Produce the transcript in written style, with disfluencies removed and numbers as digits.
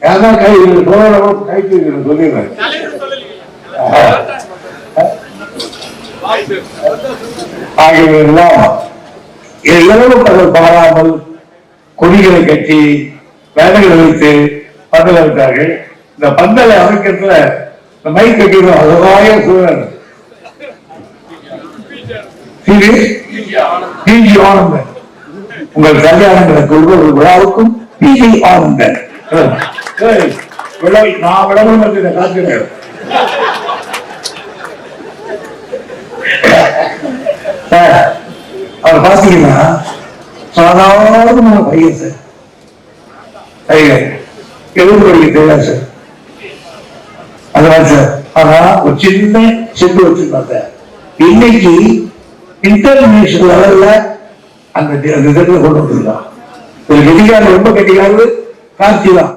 யாரா கை கைக்கு சொல்லிடுறேன். ஆகியவர்களெல்லாம் இரவு பகல் பாராமல் கொடிகளை கட்டி வேலைகளை வைத்து பந்தல் வைத்தார்கள். இந்த பந்தலை அமைக்கிறதுல இந்த மைக் கட்டிடும் அழகாய சூழல் பிஜி ஆனந்தன். உங்கள் கல்யாணங்களுக்கு ஒவ்வொரு விழாவுக்கும் பிஜி ஆனந்தன் நான் விளம்பரம் காத்துறேன். அவர் பாத்தீங்கன்னா சாதாரண பையன் சார், எழுந்து படிக்க தெரியாது சார். அதனால சார் ஆனா ஒரு சின்ன செட்டு வச்சிருப்பாங்க. இன்னைக்கு இன்டர்நேஷனல் லெவல்ல அந்த கொண்டு வந்துருக்கான். ஒரு கெட்டிக்காரர் ரொம்ப கெட்டிக்காரரு காட்சி தான்.